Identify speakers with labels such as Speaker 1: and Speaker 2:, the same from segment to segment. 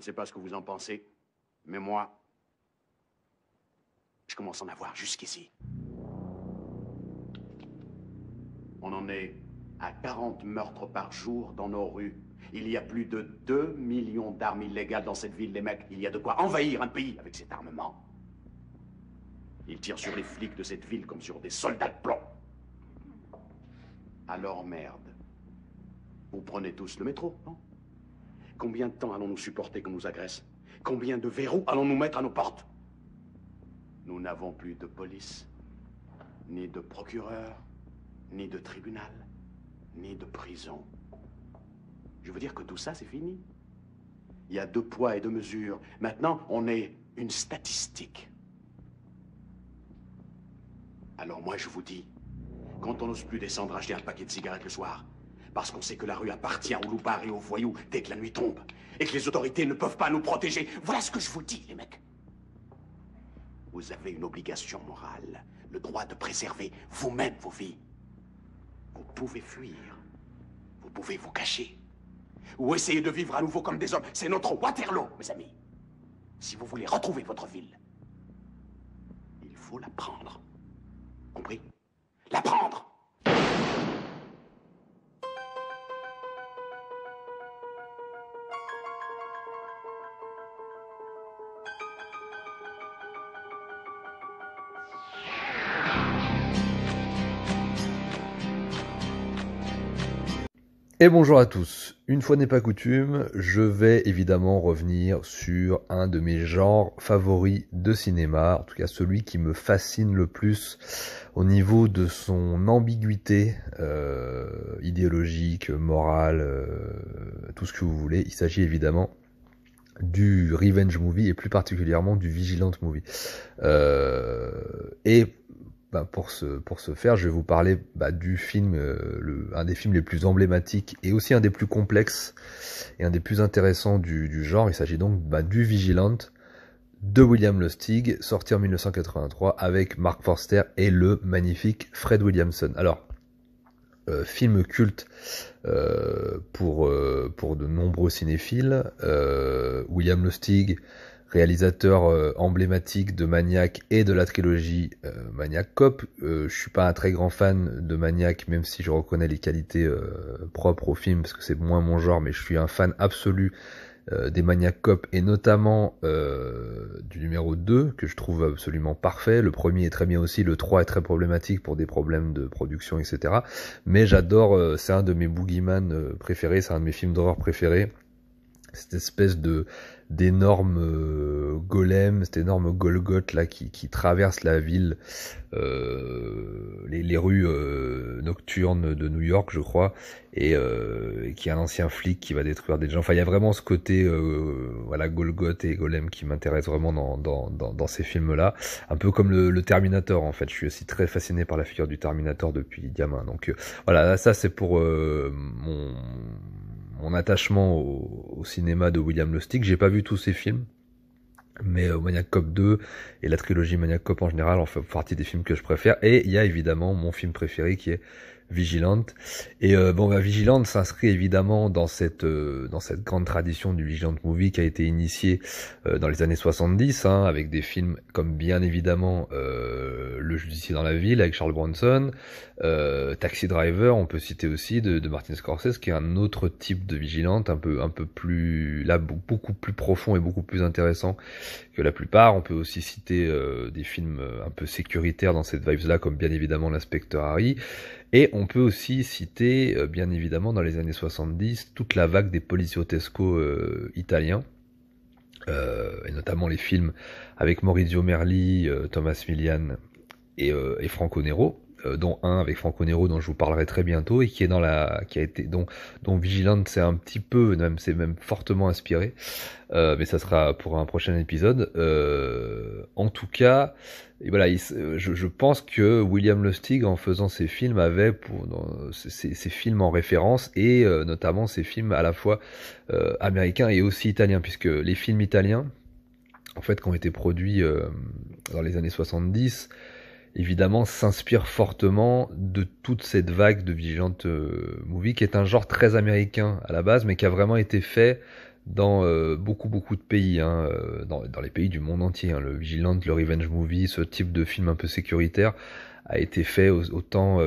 Speaker 1: ne sais pas ce que vous en pensez, mais moi, je commence à en avoir jusqu'ici. On en est à 40 meurtres par jour dans nos rues. Il y a plus de 2 millions d'armes illégales dans cette ville, les mecs. Il y a de quoi envahir un pays avec cet armement. Ils tirent sur les flics de cette ville comme sur des soldats de plomb. Alors merde. Vous prenez tous le métro, non? Combien de temps allons-nous supporter qu'on nous agresse? Combien de verrous allons-nous mettre à nos portes? Nous n'avons plus de police, ni de procureur, ni de tribunal, ni de prison. Je veux dire que tout ça, c'est fini. Il y a 2 poids et 2 mesures. Maintenant, on est une statistique. Alors moi, je vous dis, quand on n'ose plus descendre acheter un paquet de cigarettes le soir, parce qu'on sait que la rue appartient aux loupards et aux voyous dès que la nuit tombe, et que les autorités ne peuvent pas nous protéger, voilà ce que je vous dis, les mecs. Vous avez une obligation morale, le droit de préserver vous-même vos vies. Vous pouvez fuir, vous pouvez vous cacher, ou essayer de vivre à nouveau comme des hommes. C'est notre Waterloo, mes amis. Si vous voulez retrouver votre ville, il faut la prendre. Compris? La prendre!
Speaker 2: Et bonjour à tous. Une fois n'est pas coutume, je vais évidemment revenir sur un de mes genres favoris de cinéma, en tout cas celui qui me fascine le plus au niveau de son ambiguïté idéologique, morale, tout ce que vous voulez. Il s'agit évidemment du revenge movie et plus particulièrement du vigilant movie. Pour ce faire, je vais vous parler du film, un des films les plus emblématiques et aussi un des plus complexes et un des plus intéressants du genre. Il s'agit donc du Vigilant de William Lustig, sorti en 1983 avec Mark Forster et le magnifique Fred Williamson. Alors, film culte pour de nombreux cinéphiles. William Lustig, réalisateur emblématique de Maniac et de la trilogie Maniac Cop. Je suis pas un très grand fan de Maniac, même si je reconnais les qualités propres au film, parce que c'est moins mon genre, mais je suis un fan absolu des Maniac Cop, et notamment du numéro 2, que je trouve absolument parfait. Le premier est très bien aussi, le 3 est très problématique pour des problèmes de production, etc. Mais j'adore, c'est un de mes boogeyman préférés, c'est un de mes films d'horreur préférés. Cette espèce d'énorme golem, cette énorme Golgoth là qui traverse la ville, les rues nocturnes de New York, je crois, et qui est un ancien flic qui va détruire des gens. Enfin, il y a vraiment ce côté Golgoth et golem qui m'intéresse vraiment dans ces films-là, un peu comme le Terminator en fait. Je suis aussi très fasciné par la figure du Terminator depuis gamin. Donc voilà, ça c'est pour mon attachement au cinéma de William Lustig. J'ai pas vu tous ses films, mais Maniac Cop 2 et la trilogie Maniac Cop en général en fait partie des films que je préfère. Et il y a évidemment mon film préféré qui est Vigilant. Et Vigilant s'inscrit évidemment dans cette grande tradition du Vigilant movie qui a été initiée dans les années 70, avec des films comme bien évidemment Le Justicier dans la ville avec Charles Bronson, Taxi Driver, on peut citer aussi de Martin Scorsese, qui est un autre type de Vigilant, un peu plus là, beaucoup plus profond et beaucoup plus intéressant que la plupart. On peut aussi citer des films un peu sécuritaires dans cette vibe là, comme bien évidemment l'Inspecteur Harry. Et on peut aussi citer, bien évidemment, dans les années 70, toute la vague des poliziotesco italiens, et notamment les films avec Maurizio Merli, Thomas Milian et Franco Nero, dont un avec Franco Nero dont je vous parlerai très bientôt, et qui est dont Vigilant c'est un petit peu, c'est même fortement inspiré, mais ça sera pour un prochain épisode. En tout cas, et voilà, je pense que William Lustig, en faisant ses films, avait ses films en référence, et notamment ses films à la fois américains et aussi italiens, puisque les films italiens, en fait, qui ont été produits dans les années 70, évidemment, s'inspirent fortement de toute cette vague de Vigilant movie, qui est un genre très américain à la base, mais qui a vraiment été fait dans beaucoup de pays, hein, dans les pays du monde entier. Hein. Le Vigilant, le Revenge Movie, ce type de film un peu sécuritaire a été fait autant,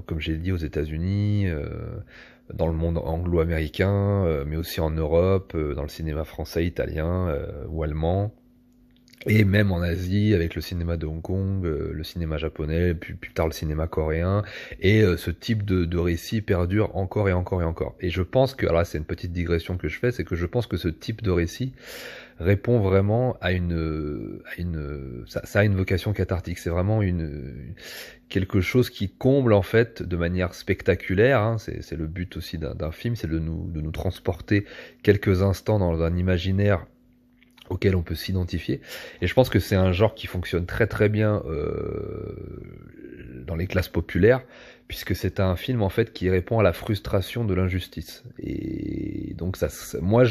Speaker 2: comme j'ai dit, aux États-Unis, dans le monde anglo-américain, mais aussi en Europe, dans le cinéma français, italien ou allemand. Et même en Asie, avec le cinéma de Hong Kong, le cinéma japonais, puis plus tard le cinéma coréen, et ce type de récit perdure encore et encore et encore. Et je pense que, alors là c'est une petite digression que je fais, c'est que je pense que ce type de récit répond vraiment à ça a une vocation cathartique. C'est vraiment quelque chose qui comble en fait de manière spectaculaire. Hein, c'est le but aussi d'un film, c'est de nous transporter quelques instants dans un imaginaire auquel on peut s'identifier. Et je pense que c'est un genre qui fonctionne très très bien dans les classes populaires, puisque c'est un film en fait qui répond à la frustration de l'injustice. Et donc moi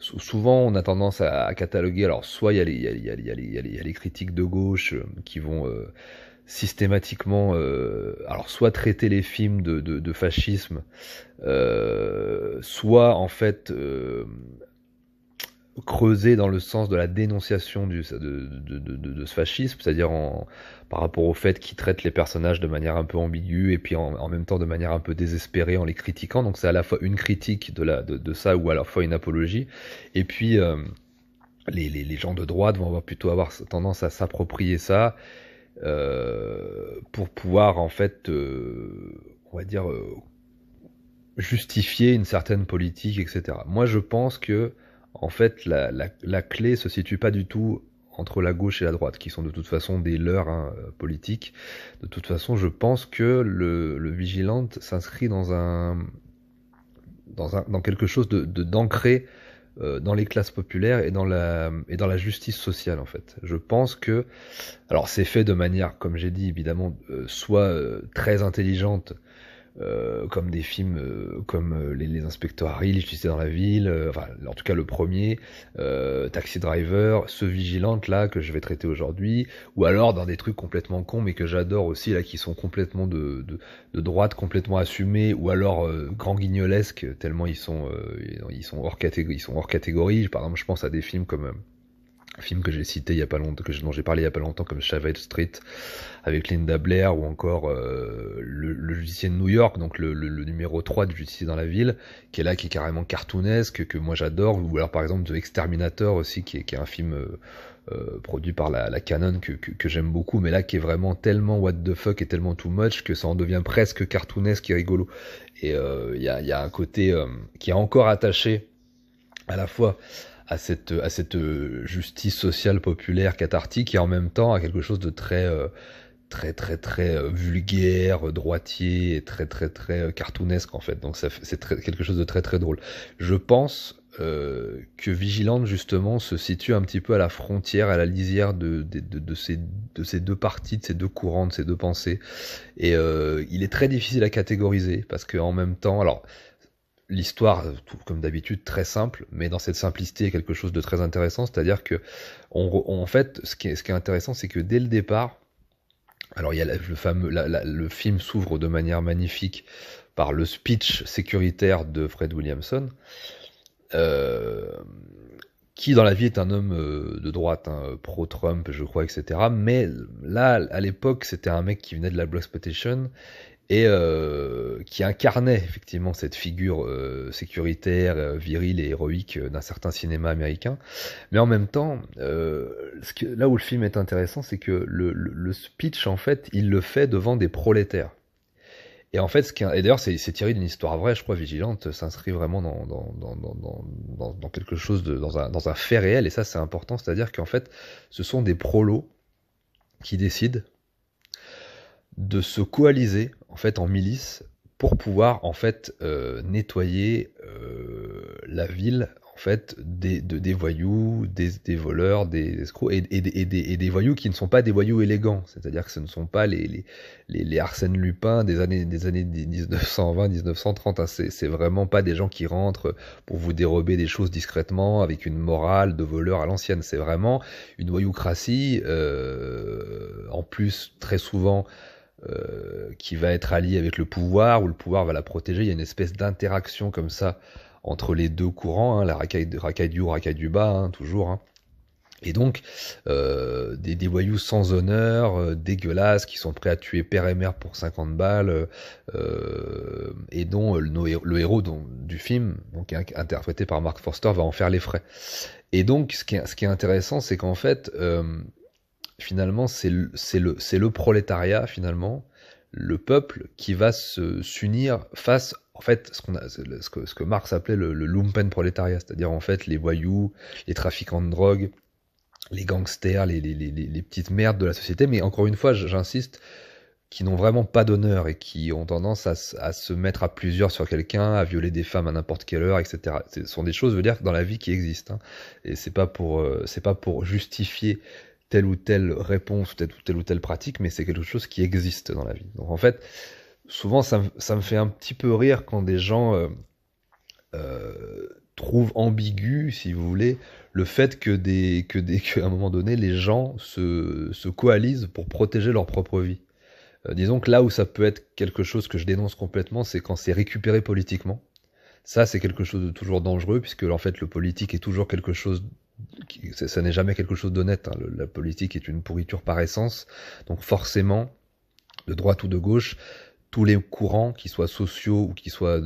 Speaker 2: souvent on a tendance à cataloguer. Alors soit il y a les critiques de gauche qui vont systématiquement alors soit traiter les films de fascisme, soit en fait creuser dans le sens de la dénonciation de ce fascisme, c'est-à-dire par rapport au fait qu'il traite les personnages de manière un peu ambiguë et puis en même temps de manière un peu désespérée en les critiquant. Donc c'est à la fois une critique de ça ou à la fois une apologie. Et puis les gens de droite vont plutôt avoir tendance à s'approprier ça pour pouvoir en fait, on va dire, justifier une certaine politique, etc. Moi je pense que en fait, la clé se situe pas du tout entre la gauche et la droite, qui sont de toute façon des leurres politiques. De toute façon, je pense que le Vigilante s'inscrit dans quelque chose d'ancré dans les classes populaires et dans la justice sociale en fait. Je pense que, alors c'est fait de manière, comme j'ai dit évidemment, soit très intelligente. Comme des films comme les Inspecteurs Harry, Les Justiciers dans la ville, enfin en tout cas le premier, Taxi Driver, ce Vigilante là que je vais traiter aujourd'hui, ou alors dans des trucs complètement cons mais que j'adore aussi là, qui sont complètement de droite, complètement assumés, ou alors grand guignolesques tellement ils sont hors catégorie. Par exemple je pense à des films comme un film que j'ai cité il y a pas longtemps, dont j'ai parlé il y a pas longtemps, comme Savage Street avec Linda Blair, ou encore le Justicier de New York, donc le numéro 3 du Justicier dans la ville, qui est carrément cartoonesque, que moi j'adore, ou alors par exemple The Exterminator aussi, qui est un film produit par la Canon que j'aime beaucoup, mais là qui est vraiment tellement what the fuck et tellement too much que ça en devient presque cartoonesque et rigolo. Et il y a un côté qui est encore attaché à la fois à cette justice sociale populaire cathartique, et en même temps à quelque chose de très vulgaire, droitier, et très cartoonesque en fait. Donc c'est quelque chose de très très drôle. Je pense que Vigilante justement se situe un petit peu à la frontière, à la lisière de ces deux parties, de ces deux courants, de ces deux pensées. Et il est très difficile à catégoriser parce que en même temps, alors l'histoire, comme d'habitude, très simple, mais dans cette simplicité, il y a quelque chose de très intéressant, c'est-à-dire que, en fait, ce qui est intéressant, c'est que dès le départ, alors il y a le film s'ouvre de manière magnifique par le speech sécuritaire de Fred Williamson, qui dans la vie est un homme de droite, hein, pro-Trump, je crois, etc. Mais là, à l'époque, c'était un mec qui venait de la Blaxploitation, et qui incarnait effectivement cette figure sécuritaire, virile et héroïque d'un certain cinéma américain. Mais en même temps, là où le film est intéressant, c'est que le speech, en fait, il le fait devant des prolétaires. Et en fait, et d'ailleurs, c'est tiré d'une histoire vraie, je crois. Vigilante s'inscrit vraiment dans quelque chose dans un fait réel, et ça, c'est important. C'est-à-dire qu'en fait, ce sont des prolos qui décident de se coaliser en fait en milice pour pouvoir en fait nettoyer la ville en fait des voyous, des voleurs, des escrocs et des voyous qui ne sont pas des voyous élégants, c'est-à-dire que ce ne sont pas les Arsène Lupin des années 1920-1930, hein. C'est vraiment pas des gens qui rentrent pour vous dérober des choses discrètement avec une morale de voleur à l'ancienne. C'est vraiment une voyoucratie, en plus très souvent qui va être allié avec le pouvoir, où le pouvoir va la protéger. Il y a une espèce d'interaction comme ça entre les deux courants, hein, la racaille du haut, racaille du bas, hein, toujours. Hein. Et donc, des voyous sans honneur, dégueulasses, qui sont prêts à tuer père et mère pour 50 balles, et dont le héros du film, donc interprété par Mark Forster, va en faire les frais. Et donc, ce qui est intéressant, c'est qu'en fait, finalement, c'est le prolétariat, finalement, le peuple, qui va s'unir face, en fait, ce que Marx appelait le lumpen prolétariat, c'est-à-dire en fait les voyous, les trafiquants de drogue, les gangsters, les petites merdes de la société, mais encore une fois, j'insiste, qui n'ont vraiment pas d'honneur et qui ont tendance à se mettre à plusieurs sur quelqu'un, à violer des femmes à n'importe quelle heure, etc. Ce sont des choses, je veux dire, dans la vie qui existent, hein. Et c'est pas pour justifier telle ou telle réponse, telle ou telle pratique, mais c'est quelque chose qui existe dans la vie. Donc en fait, souvent, ça me fait un petit peu rire quand des gens trouvent ambigu, si vous voulez, le fait qu'à un moment donné, les gens se coalisent pour protéger leur propre vie. Disons que là où ça peut être quelque chose que je dénonce complètement, c'est quand c'est récupéré politiquement. Ça, c'est quelque chose de toujours dangereux, puisque en fait, le politique est toujours quelque chose... Ça n'est jamais quelque chose d'honnête. Hein. La politique est une pourriture par essence. Donc forcément, de droite ou de gauche, tous les courants, qu'ils soient sociaux ou qu'ils soient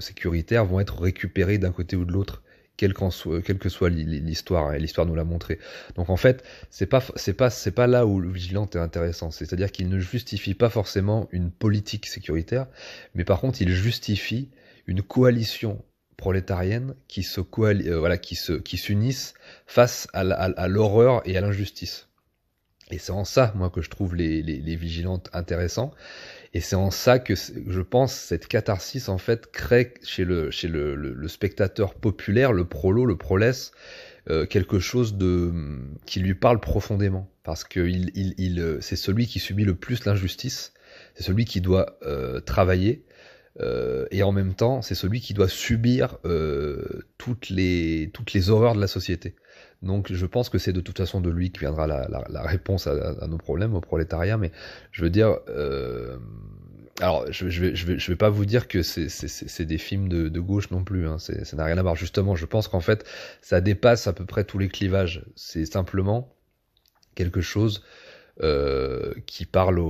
Speaker 2: sécuritaires, vont être récupérés d'un côté ou de l'autre, quelle que soit l'histoire, et l'histoire nous l'a montré. Donc en fait, c'est pas là où le Vigilante est intéressant. C'est-à-dire qu'il ne justifie pas forcément une politique sécuritaire, mais par contre, il justifie une coalition prolétarienne qui s'unissent face à l'horreur et à l'injustice. Et c'est en ça, moi, que je trouve les Vigilantes intéressants. Et c'est en ça que je pense cette catharsis en fait crée chez le spectateur populaire, le prolo, le prolesse, quelque chose qui lui parle profondément, parce que c'est celui qui subit le plus l'injustice, c'est celui qui doit travailler, et en même temps c'est celui qui doit subir toutes les horreurs de la société. Donc je pense que c'est de toute façon de lui que viendra la réponse à nos problèmes, au prolétariat, mais je veux dire, alors je vais pas vous dire que c'est des films de gauche non plus, hein, ça n'a rien à voir. Justement, je pense qu'en fait ça dépasse à peu près tous les clivages. C'est simplement quelque chose qui parle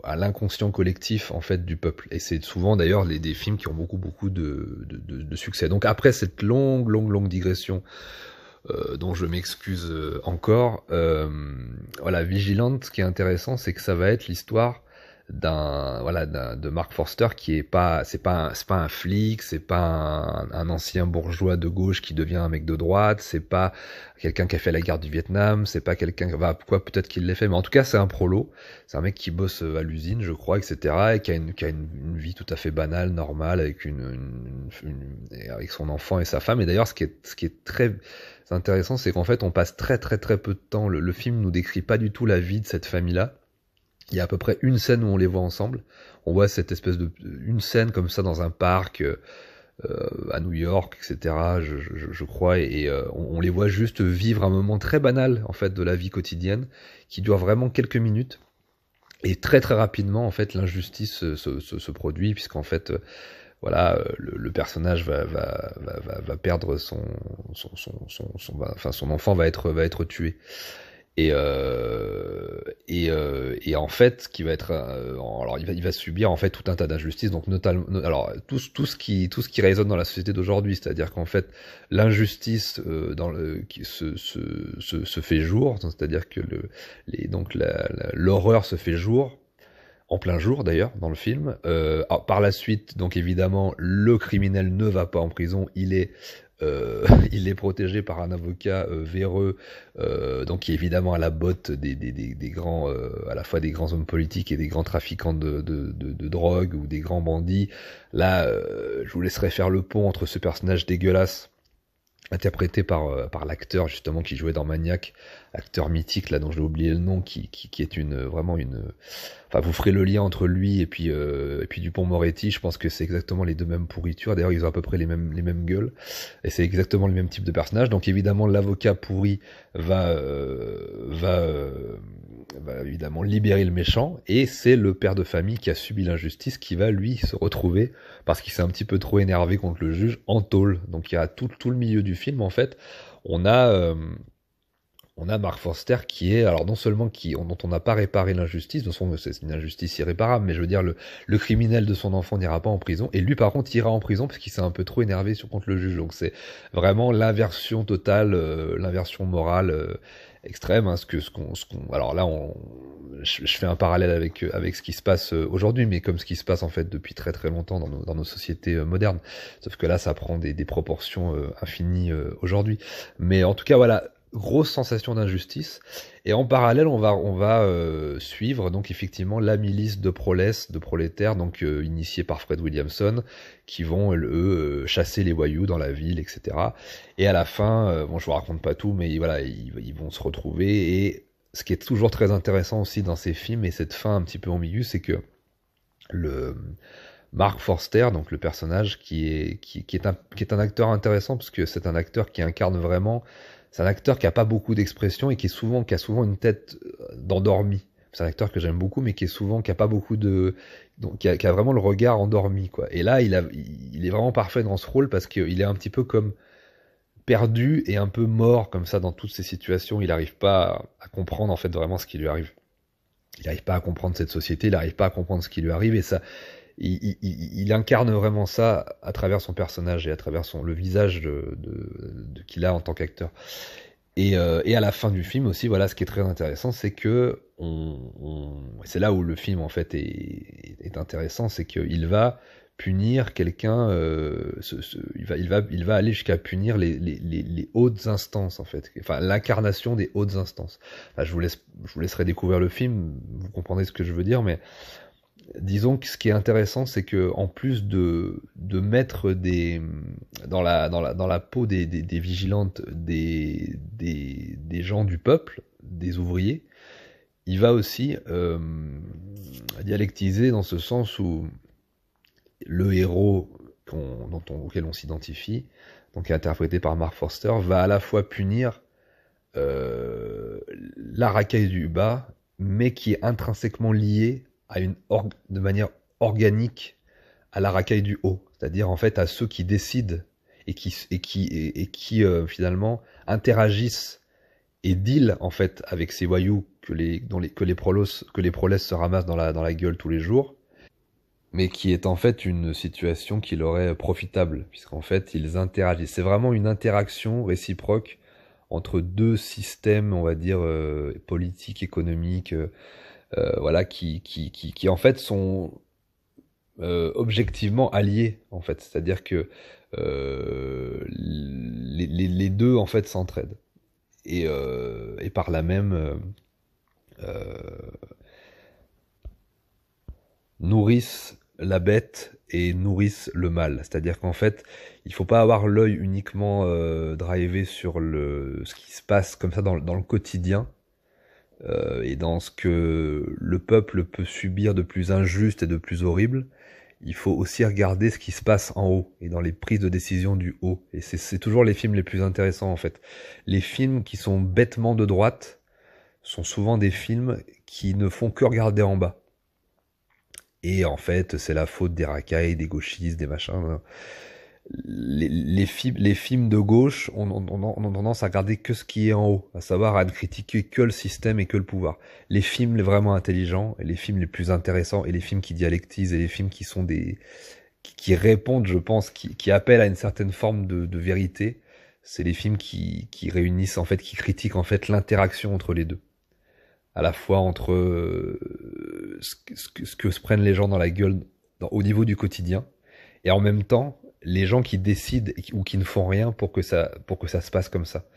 Speaker 2: à l'inconscient collectif en fait du peuple, et c'est souvent d'ailleurs des films qui ont beaucoup de succès. Donc après cette longue digression, dont je m'excuse encore, voilà, Vigilante, ce qui est intéressant, c'est que ça va être l'histoire de Mark Forster, qui c'est pas un flic, c'est pas un ancien bourgeois de gauche qui devient un mec de droite, c'est pas quelqu'un qui a fait la guerre du Vietnam, c'est pas quelqu'un, peut-être qu'il l'ait fait, mais en tout cas c'est un prolo, c'est un mec qui bosse à l'usine, je crois, etc., et qui a une vie tout à fait banale, normale, avec avec son enfant et sa femme. Et d'ailleurs, ce qui est très intéressant, c'est qu'en fait on passe très peu de temps, le film nous décrit pas du tout la vie de cette famille-là. Il y a à peu près une scène où on les voit ensemble. On voit cette espèce une scène comme ça dans un parc à New York, etc. Je crois, et on les voit juste vivre un moment très banal en fait de la vie quotidienne, qui dure vraiment quelques minutes. Et très rapidement, en fait, l'injustice se produit, puisqu'en fait, voilà, le personnage va perdre son enfant va être tué. Et en fait, ce qui va être, alors il va subir en fait tout un tas d'injustices, donc notamment, alors tout ce qui résonne dans la société d'aujourd'hui, c'est-à-dire qu'en fait l'injustice qui se fait jour, c'est-à-dire que l'horreur se fait jour, en plein jour d'ailleurs dans le film. Par la suite, donc évidemment, le criminel ne va pas en prison, il est protégé par un avocat véreux, donc qui est évidemment à la botte des grands, à la fois des grands hommes politiques et des grands trafiquants de drogue ou des grands bandits. Là, je vous laisserai faire le pont entre ce personnage dégueulasse interprété par l'acteur justement qui jouait dans Maniac, acteur mythique là dont j'ai oublié le nom, qui est vraiment une, enfin vous ferez le lien entre lui et puis Dupond-Moretti. Je pense que c'est exactement les deux mêmes pourritures, d'ailleurs ils ont à peu près les mêmes gueules, et c'est exactement le même type de personnage. Donc évidemment l'avocat pourri va évidemment libérer le méchant, et c'est le père de famille qui a subi l'injustice qui va lui se retrouver, parce qu'il s'est un petit peu trop énervé contre le juge, en tôle. Donc il y a tout le milieu du film en fait. On a on a Mark Forster qui est, alors non seulement dont on n'a pas réparé l'injustice, de son c'est une injustice irréparable, mais je veux dire le criminel de son enfant n'ira pas en prison, et lui par contre ira en prison parce qu'il s'est un peu trop énervé contre le juge. Donc c'est vraiment l'inversion totale, l'inversion morale extrême. Hein, alors là je fais un parallèle avec ce qui se passe aujourd'hui, mais comme ce qui se passe en fait depuis très très longtemps dans nos sociétés modernes. Sauf que là ça prend des proportions infinies aujourd'hui. Mais en tout cas voilà, grosse sensation d'injustice. Et en parallèle, on va suivre donc effectivement la milice de prolétaires, donc initiée par Fred Williamson, qui vont eux chasser les voyous dans la ville, etc. Et à la fin, bon, je vous raconte pas tout, mais voilà, ils vont se retrouver. Et ce qui est toujours très intéressant aussi dans ces films, et cette fin un petit peu ambiguë, c'est que le Mark Forster, donc le personnage qui est un acteur intéressant, parce que c'est un acteur qui incarne vraiment. C'est un acteur qui a pas beaucoup d'expression et qui a souvent une tête d'endormi. C'est un acteur que j'aime beaucoup, mais qui a pas beaucoup donc qui a vraiment le regard endormi, quoi. Et là, il est vraiment parfait dans ce rôle parce qu'il est un petit peu comme perdu et un peu mort comme ça dans toutes ces situations. Il n'arrive pas à comprendre en fait vraiment ce qui lui arrive. Il n'arrive pas à comprendre cette société, il n'arrive pas à comprendre ce qui lui arrive, et ça, il incarne vraiment ça à travers son personnage et à travers le visage qu'il a en tant qu'acteur. Et à la fin du film aussi, voilà, ce qui est très intéressant, c'est que c'est là où le film en fait est intéressant, c'est qu'il va punir quelqu'un, il va aller jusqu'à punir les hautes instances en fait, enfin l'incarnation des hautes instances. Enfin, je vous laisserai découvrir le film, vous comprendrez ce que je veux dire, mais disons que ce qui est intéressant, c'est que en plus de mettre dans la peau des vigilantes des gens du peuple, des ouvriers, il va aussi dialectiser dans ce sens où le héros auquel on s'identifie, donc interprété par Mark Forster, va à la fois punir la racaille du bas, mais qui est intrinsèquement liée de manière organique à la racaille du haut, c'est-à-dire en fait à ceux qui décident et qui finalement interagissent et deal en fait avec ces voyous que les prolesses se ramassent dans la gueule tous les jours, mais qui est en fait une situation qui leur est profitable, puisqu'en fait ils interagissent. C'est vraiment une interaction réciproque entre deux systèmes, on va dire, politiques, économiques, voilà, qui en fait sont objectivement alliés, en fait. C'est-à-dire que les deux en fait s'entraident. Et par là même nourrissent la bête et nourrissent le mal. C'est-à-dire qu'en fait, il faut pas avoir l'œil uniquement drivé sur ce qui se passe comme ça dans le quotidien, et dans ce que le peuple peut subir de plus injuste et de plus horrible. Il faut aussi regarder ce qui se passe en haut et dans les prises de décision du haut. Et c'est toujours les films les plus intéressants en fait. Les films qui sont bêtement de droite sont souvent des films qui ne font que regarder en bas. Et en fait, c'est la faute des racailles, des gauchistes, des machins. Les films de gauche ont tendance à regarder que ce qui est en haut, à savoir à ne critiquer que le système et que le pouvoir. Les films les vraiment intelligents, et les films les plus intéressants, et les films qui dialectisent, et les films qui sont qui répondent, je pense, qui appellent à une certaine forme de vérité, c'est les films qui réunissent, en fait, qui critiquent, en fait, l'interaction entre les deux. À la fois entre ce que se prennent les gens dans la gueule au niveau du quotidien, et en même temps, les gens qui décident ou qui ne font rien pour que ça se passe comme ça.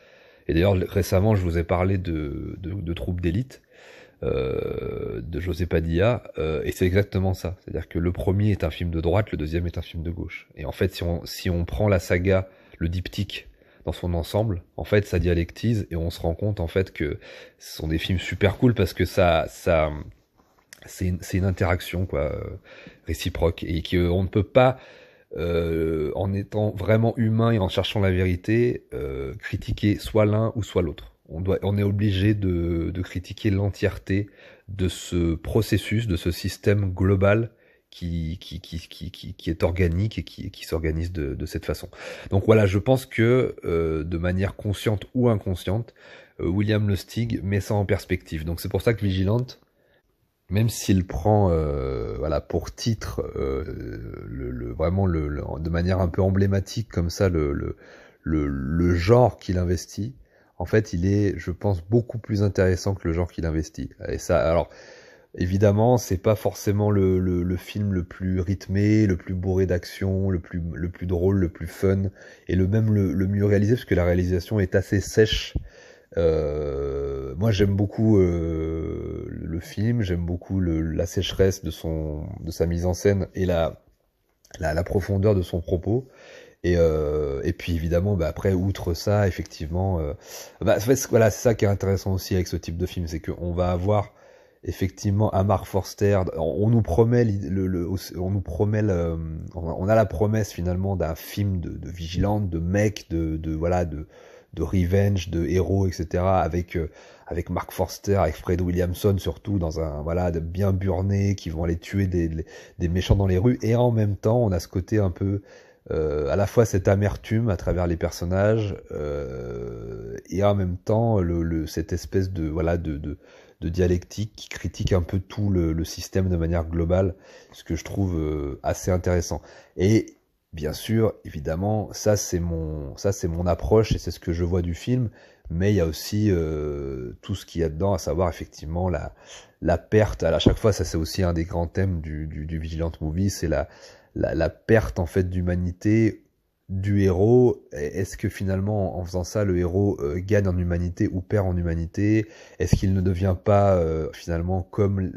Speaker 2: Et d'ailleurs, récemment, je vous ai parlé de Troupes d'élite, de José Padilla, et c'est exactement ça. C'est-à-dire que le premier est un film de droite, le deuxième est un film de gauche. Et en fait, si on prend la saga, le diptyque, dans son ensemble, en fait, ça dialectise, et on se rend compte, en fait, que ce sont des films super cool parce que c'est une interaction, quoi, réciproque, et qu'on ne peut pas, en étant vraiment humain et en cherchant la vérité, critiquer soit l'un ou soit l'autre. on est obligé de critiquer l'entièreté de ce processus, de ce système global qui est organique et qui s'organise de cette façon. Donc voilà, je pense que de manière consciente ou inconsciente, William Lustig met ça en perspective. Donc c'est pour ça que Vigilante, même s'il prend voilà pour titre vraiment de manière un peu emblématique comme ça le genre qu'il investit, en fait il est, je pense, beaucoup plus intéressant que le genre qu'il investit. Et ça, alors évidemment, c'est pas forcément le film le plus rythmé, le plus bourré d'action, le plus drôle, le plus fun, et le mieux réalisé, parce que la réalisation est assez sèche. Moi j'aime beaucoup le film, j'aime beaucoup la sécheresse de sa mise en scène et la profondeur de son propos. Et puis évidemment, bah après, outre ça, effectivement, en fait, voilà, c'est ça qui est intéressant aussi avec ce type de film, c'est qu'on va avoir effectivement un Mark Forster. On nous promet on nous promet on a la promesse finalement d'un film de vigilante, de mec, voilà, de revenge, de héros, etc. Avec Mark Forster, avec Fred Williamson surtout, dans un voilà de bien burné, qui vont aller tuer des méchants dans les rues. Et en même temps, on a ce côté un peu à la fois cette amertume à travers les personnages et en même temps cette espèce de voilà de dialectique qui critique un peu tout le système de manière globale, ce que je trouve assez intéressant. Et bien sûr, évidemment, ça c'est mon approche et c'est ce que je vois du film, mais il y a aussi tout ce qu'il y a dedans, à savoir effectivement la perte. À chaque fois, ça c'est aussi un des grands thèmes du Vigilant Movie, c'est la perte en fait d'humanité du héros. Est-ce que finalement en faisant ça le héros gagne en humanité ou perd en humanité? Est-ce qu'il ne devient pas finalement comme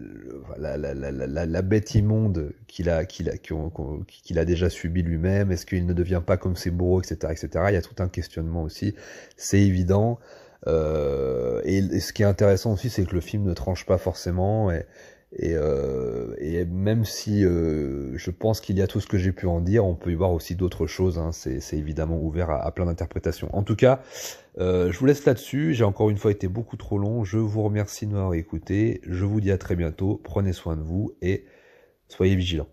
Speaker 2: la bête immonde qu'il a déjà subi lui-même? Est-ce qu'il ne devient pas comme ses bourreaux, etc., etc. Il y a tout un questionnement aussi, c'est évident. Et ce qui est intéressant aussi, c'est que le film ne tranche pas forcément, et même si je pense qu'il y a tout ce que j'ai pu en dire, on peut y voir aussi d'autres choses, hein. C'est évidemment ouvert à plein d'interprétations. En tout cas, je vous laisse là-dessus. J'ai encore une fois été beaucoup trop long. Je vous remercie de m'avoir écouté. Je vous dis à très bientôt. Prenez soin de vous et soyez vigilants.